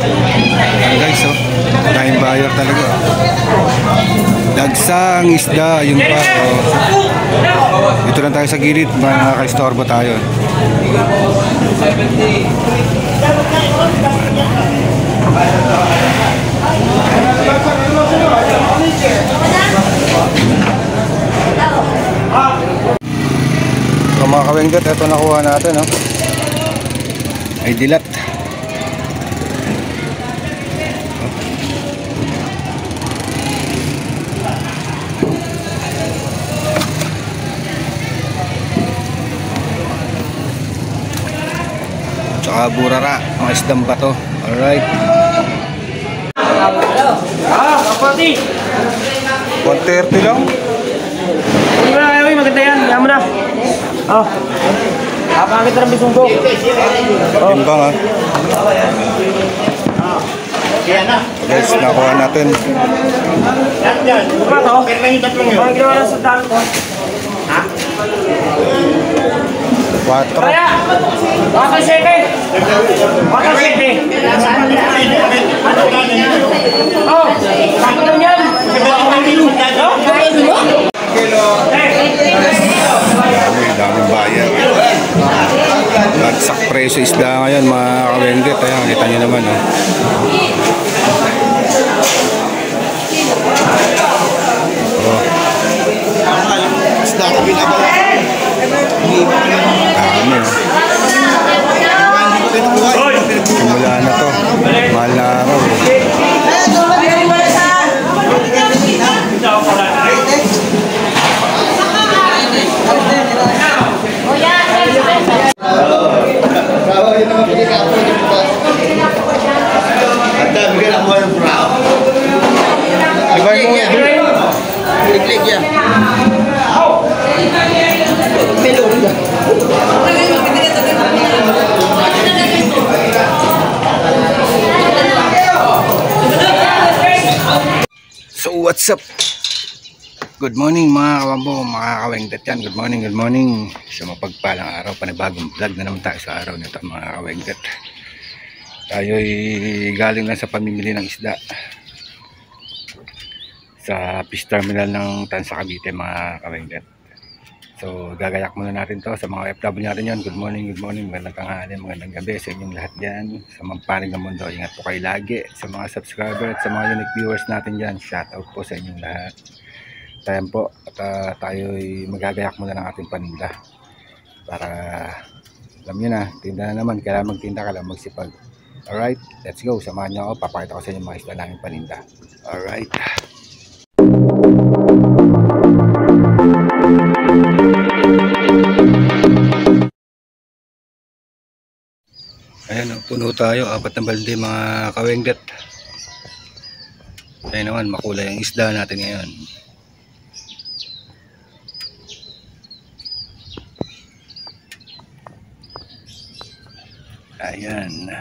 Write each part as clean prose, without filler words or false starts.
Ayan guys, oh. Maraming buyer talaga. Dagsang isda, yun pa. Oh. Dito lang tayo sa gilid, makaka-istorbo tayo. So mga kawenggot, ito nakuha natin, oh. Ay dilat. Tsaka burara, mga isdang bato. Alright. 130 lang. Hindi mo na kayo, maganda yan. Yaman na. Oh. Kapangit na ng bisunggo. Timbang ha. Guys, nakuha natin. Ano ba ito? Parang ginawa na sa dami ko. Ha? 4. Kaya! 4.7! 4.7! Oh! Sakto lang yan! Daming bayan. Bagsak presyo isda ngayon mga kawengget. Ayan, kita nyo naman. Oh. Oh. Dami. Simula na to. Mahal na araw. So what's up? Good morning mga kawambo, mga kawengdet yan. Good morning, good morning. Sa mapagpalang araw, panibagong vlog na naman tayo sa araw nito mga kawengdet. Tayo'y galing lang sa pamimili ng isda sa fish terminal ng Tansa Cavite mga kawengdet. So gagayak muna natin to sa mga FW natin yan. Good morning, magandang tanghali, magandang gabi sa inyong lahat dyan sa mampanig ng mundo. Ingat po kayo lagi sa mga subscriber at sa mga unique viewers natin dyan. Shout out po sa inyong lahat. Tayo po at tayo'y magagayak muna ng ating paninda para alam nyo na, tinda na naman, kailangan magtinda ka lang, magsipag. Alright, let's go, samahan nyo ako, papakita ko sa inyo mga isda namin paninda. Alright. Ayan, puno tayo, 4 na balde mga kawengdet. Ayan naman, makulay ang isda natin ngayon. Ayan.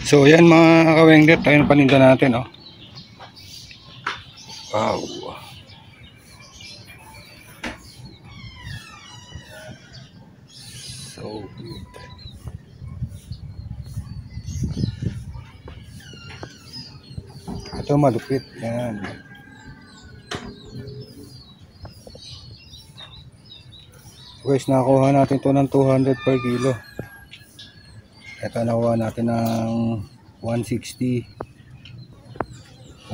So ayan mga kawengdet, tayo na paninda natin, oh. Wow. So good. Ito malupit. Yan. Guys, nakuha natin to ng 200 per kilo. Ito nakuha natin ng 160,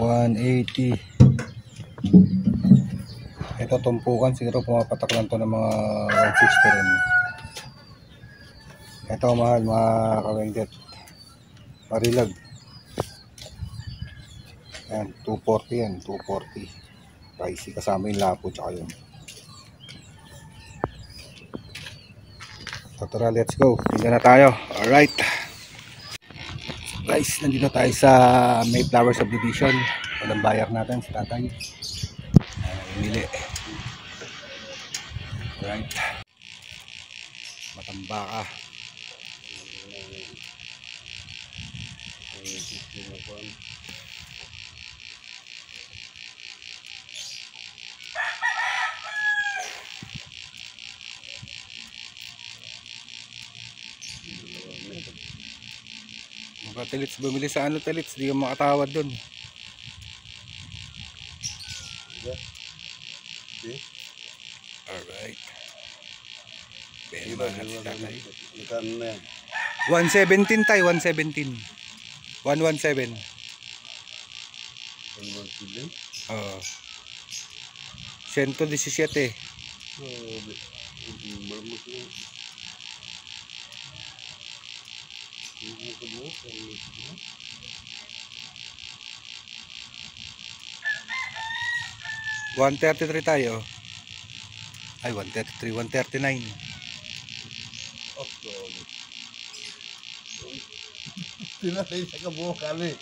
180. Ito tumpukan, siguro pumapatak lang to ng mga 160 rin. Ito mahal mga kawengdet, Marilag. Yan, 240 yan, 240. Pricey kasama yung lapo tsaka yun. So tara, let's go. Tingnan na tayo. Alright. Guys, nandito tayo sa Mayflower Subdivision. Walang bayar natin si tatay. Mili. Alright. Matambaka. Baka Telits, bumili sa ano Telits, di ka makatawad dun. Alright. Bema na si tatay. 117 tayo, 117. 117. Oo. 117. $133 tayo. Ay, 133, 139. Tinatay sa kabuo kali.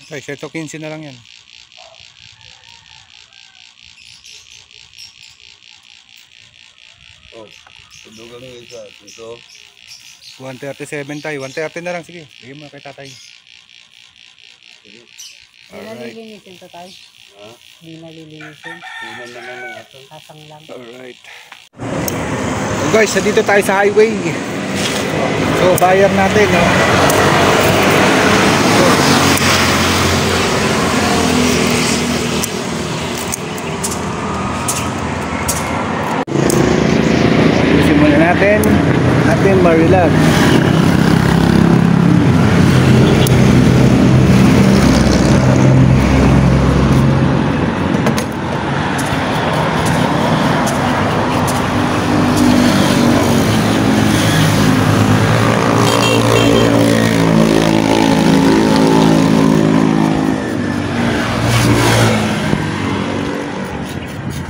Okay, 115 na lang yan. Oh, tudugan ng isa. Ito. 137 tayo, 130 na lang. Sige, bigyan mo kay tatay. Alright. Nalilinisin to tayo. Ha? Hindi nalilinisin. Tunan na lang ng ato. Kasang lang. Alright. So guys, dito tayo sa highway. So, buyer natin, no? Simulan natin Marilag.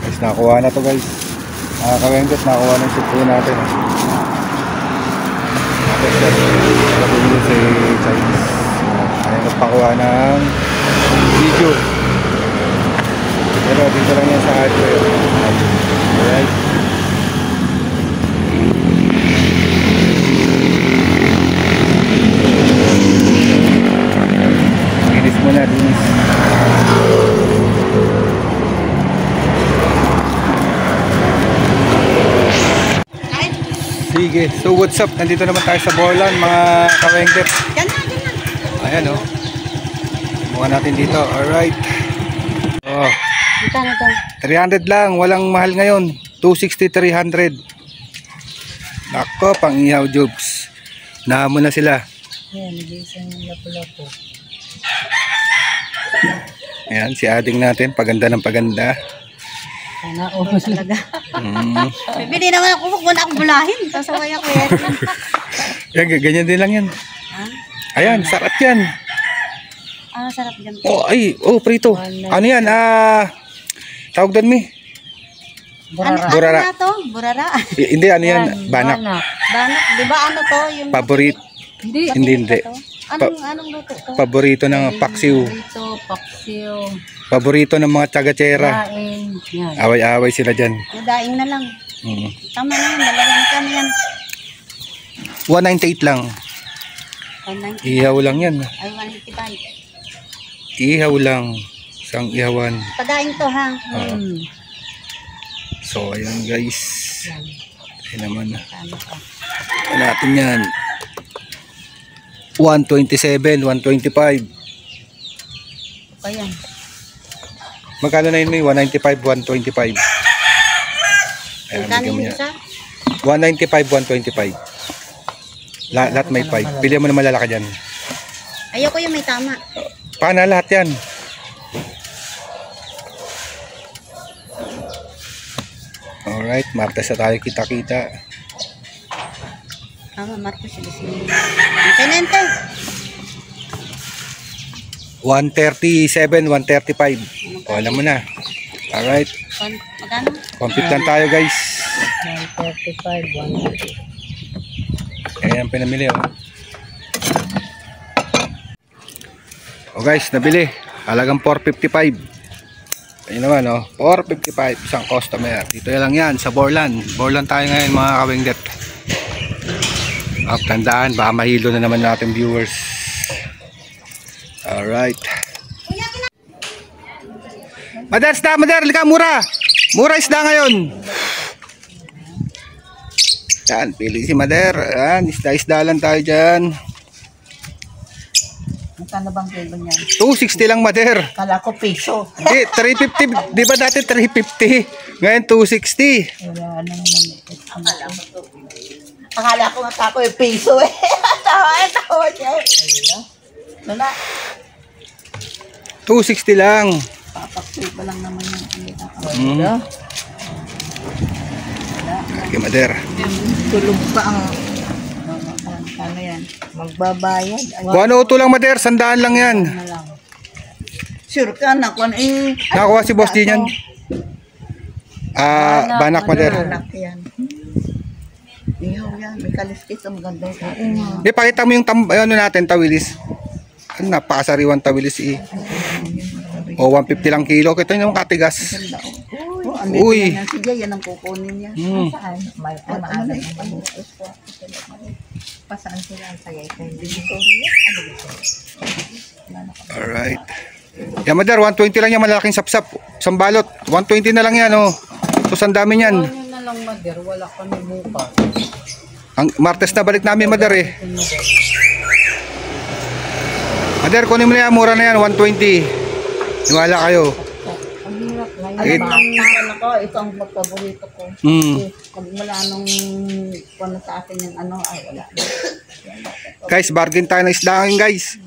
Guys, nakuha na to guys. Nakakawenggot, nakuha na yung sipro natin. Nakabili si Chinese. Ayaw nagpakuha ng video. Pero dito lang yan sa hardware. Alright. Dinis mo na, dinis. Sige, so what's up? Nandito naman tayo sa Borlan, mga kawengkep. Ayan o. Buka natin dito, alright. Oh, Ito na to. 300 lang, walang mahal ngayon. 260, 300. Nako, pang ihaw jobs. Nahamon na sila. Ayan, nag-iisang lapu-lapu. Ayan, si ading natin, paganda ng paganda. Sana ubos talaga. Bibili naman ako, huwag mo na akong bulahin. Tasaway ako yan. Yan, ganyan din lang yan. Ayan, sarap yan. Ah, sarap dyan. Oh, ay, oh, prito. Ano yan? Tawag doon mi. Burara. Burara. Ano na to? Burara. Hindi, ano yan? Banak. Banak. Di ba ano to? Yung Paborit. Hindi. Anong luto to? Paborito ng paksiw. Ito, paksiw, Paborito ng mga tsaga-tsera. kain. Yan. Away-away sila dyan. Daing na lang. Tama na yun. Dalawa na kami yan. 198 lang. 190. Ihaw lang yan. Ay, 185. Ihaw lang. Isang ihawan. Padaing to ha. So, ayan guys. Ayan naman. Ano ka? Ayan natin yan. 127, 125. Pa yan. Magkano na yun may? 195, 125. Ayan, Magkano bigyan mo yung yan. isa? 195, 125. Lahat may 5. Pili mo na malalaki dyan. Ayoko yung may tama. Paano lahat yan? Alright, Martes na tayo kita-kita. Tama, Marcos. Tenente. 137, 135. O, alam mo na. Alright, Magkano? compute lang tayo guys. 135, 130. Ayan, pinamili oh. O guys, nabili. Halagang 455. Ayun naman, oh. 455 isang customer. Dito lang yan sa Borlan. Borlan tayo ngayon mga kawingdet. Tandaan, baka mahilo na naman natin viewers. Alright. Madar, isda, madar, lika, mura. Mura isda ngayon. Yan, pili si Madar. Yan, isda-isda lang tayo dyan. Magkano bang kilo niyan? 260 lang, Madar. Kala ko piso. Hindi, 350. Di ba dati 350? Ngayon 260. Wala na naman. Akala ko nga ako yung piso eh. Tawa siya. Wala. 260 lang. Papaksil pa lang naman yung kita ko. Okay, Madar. Tulog pa ang ano yan. Magbabayad. Ay, Kung ano ito lang, Madar, 100 lang yan. na lang. Sure ka na kung eh. Nakakuha si Boss Din yan. Banak, Madar. Banak yan. Ihaw yan. May kaliskis ang maganda. Di, pakita mo yung ano natin, tawilis. Ano, napakasariwan tawilis eh. O, 150 lang kilo. Kita nyo yung katigas. Uy. Uy. Sige, yan ang kukunin niya. Saan? May ano na yung pasaan sila ang sayay kayo. Alright. Yan, Madar, 120 lang yan, malaking sapsap. Sambalot, 120 na lang yan, oh. So, sandami yan. Ano na lang, Mader? Wala kami bukas. Ang Martes na balik namin, Madar, eh. Madar, kunin mo na yan, mura na yan, 120. Niwala kayo. Ang hirap na It- yun. Alam ako, ito ang magpaborito ko. Pag wala nung kung sa akin yung ano, ay wala. Guys, bargain tayo ng isda ngayon, guys.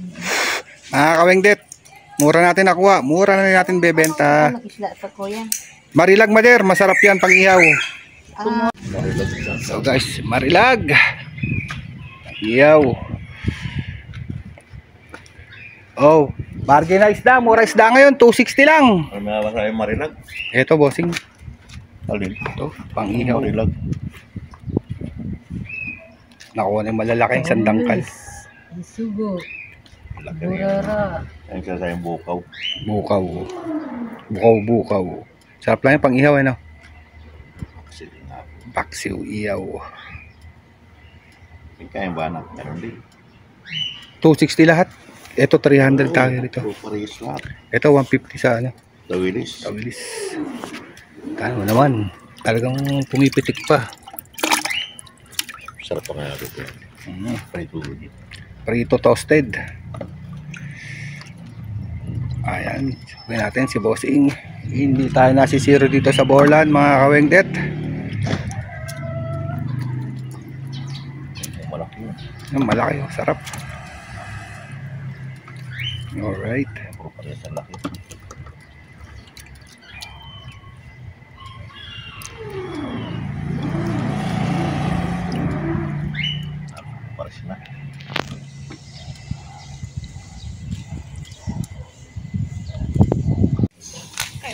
Mga kawengdet, mura natin nakuha. Mura na natin bebenta. Ano isla sa kuya? Marilag, Madar, masarap yan pang ihaw. So guys, marilag. Ihaw. Oh, bargain na isda, mura isda ngayon, 260 lang. Ano na ba sa'yo marilag? Eto, bossing. Alin? Ito, pang ihaw. Marilag. Nakuha na yung malalaking sandangkal. Ang sugo. Burara. Ayun siya sa'yo bukaw. Bukaw. Bukaw. Sarap lang yung pang ihaw, ano? Sige nga. Paksiw, ihaw. Yung kayang banak. Meron din. 260 lahat. Ito 300 tayo rito. Parehas lahat. Ito 150 sa ano. Tawilis. Tabilis. Tayo naman. Talagang pumipitik pa. Sarap pa kaya dito. Prito din. Prito toasted. Ayan. Sabihin natin si Bossing. Hindi tayo nasisiro dito sa Borlan, mga kawengdet. Malaki yun. Yung malaki, oh, sarap. Alright. Puro parehas ang laki. Pares na.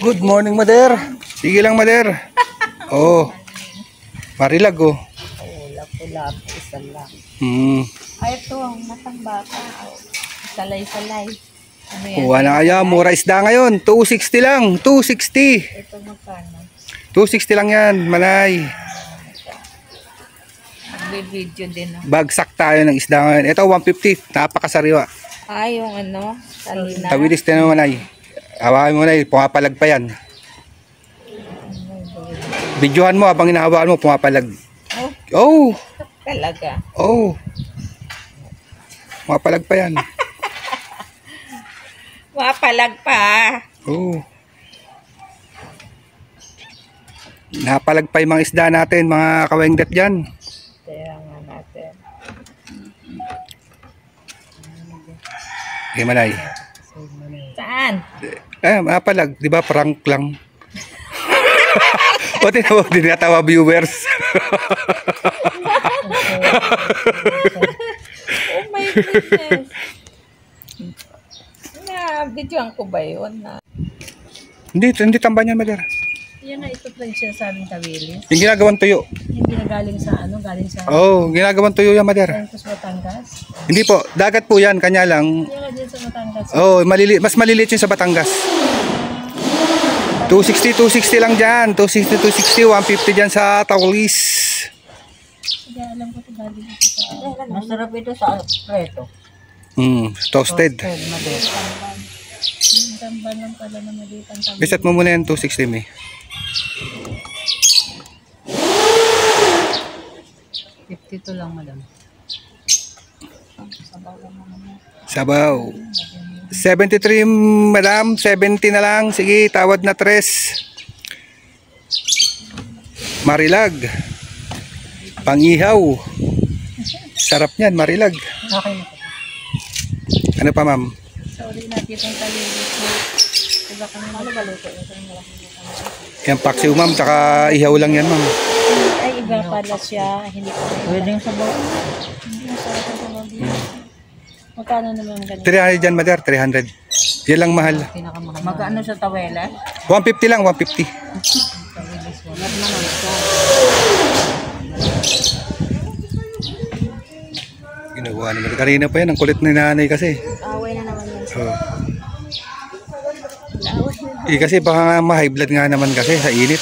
Good morning, Mader. Sige lang, Mader. Oh. Marilag, oh. Lap-lap, isa lang. Ay, ito ang matang bata. Salay-salay. Ano yan? Kuha na kaya. Mura isda ngayon. 260 lang. 260. Ito magkano? 260 lang yan, Manay. Mag-video din ako. Bagsak tayo ng isda ngayon. Ito, 150. Napakasariwa. Ay, yung ano? Salina. Tawilis tayo, Manay. Hawakan mo, Manay. Pumapalag pa yan. Videohan mo habang hinahawakan mo, pumapalag. Oh! Talaga. Oh! Pumapalag pa yan. Mapalag pa. Oh. Napalag pa yung mga isda natin, mga kawengdet dyan. Kaya nga natin. Okay, Manay. Saan? Mapalag. Di ba prank lang? O, tinawag din natawa viewers. Oh my goodness. Videoan ko ba yun? Hindi tamba niya, Madar. Yan na ito pa yung sinasabing tawilis. Yung ginagawang tuyo. Yung ginagaling sa ano, galing sa Ginagawang tuyo yan, Madar. Santos, Batangas. Hindi po, dagat po yan, kanya lang. Yan nga dyan sa Batangas. Mas maliliit yun sa Batangas. 260, 260 lang dyan. 260, 260, 150 dyan sa Taulis. Kaya alam ko ito galing ito sa Masarap ito sa preto. Toasted. yung tamban lang pala na maliit ang tamban. Reset mo muna yan, 260 may. 52 lang, madam. Sabaw. 73 madam, 70 na lang. Sige, tawad na 3. Marilag. Pangihaw. Sarap niyan, marilag. Okay na po. Ano pa ma'am? Sorry, nakitang talilit mo. Diba kami ano ba luto? Yan paksiw ma'am, tsaka ihaw lang yan ma'am. Ay, iba pala siya. Hindi ko rin. Pwede yung sabaw. Hindi masarap ang sabaw dito. Magkano naman ganun? 300 dyan mother, 300. Yan lang mahal. Pinakamahal. Magkano sa tawela? 150 lang, 150. Ginagawa naman. Kanina pa yan, ang kulit ni nanay kasi. Away na naman yan. Oh. Kasi baka nga ma-high blood nga naman kasi sa init.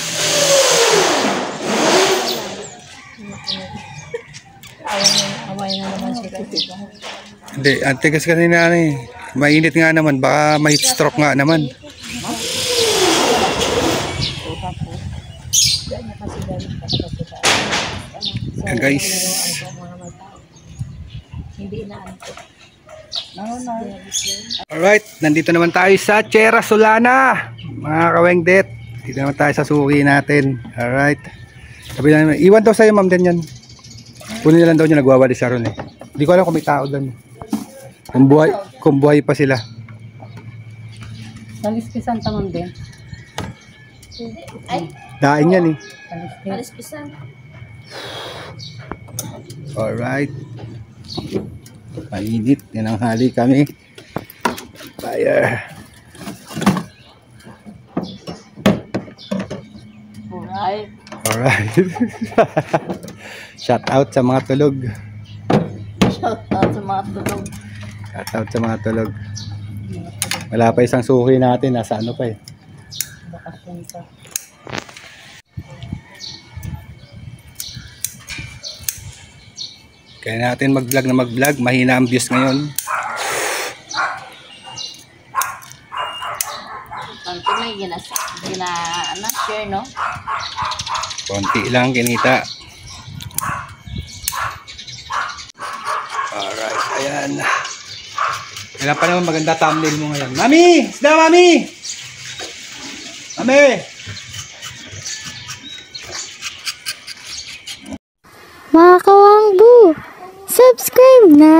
Away na naman sila. Hindi, antigas kasi ni nanay. Mainit nga naman, baka ma-heat stroke nga naman. Yan guys. Hindi inaanto. Alright, nandito naman tayo sa Chera Solana. Mga kawengdet. Dito naman tayo sa suki natin. Alright. Sabi na naman, iwan daw sa'yo ma'am din yan. Kunin na lang daw niya, nagwawali sa ron eh. Hindi ko alam kung may tao doon. Kung buhay pa sila. Taliskisan tamang din. Daing yan eh. Taliskisan. Alright. Mainit. Yan ang hali kami. Fire. Alright. Alright. Shout out sa mga tulog. Shout out sa mga tulog. Shout out sa mga tulog. Wala pa isang suki natin. Nasa ano pa eh. Bakasyon pa. Kaya natin mag-vlog na mag-vlog. Mahina ang views ngayon. Tanto may share, no? Konti lang kinita. Alright, ayan. Kailan pa naman maganda thumbnail mo ngayon. Mami! Isda, mami! Mami! Mga kawangbu, subscribe na!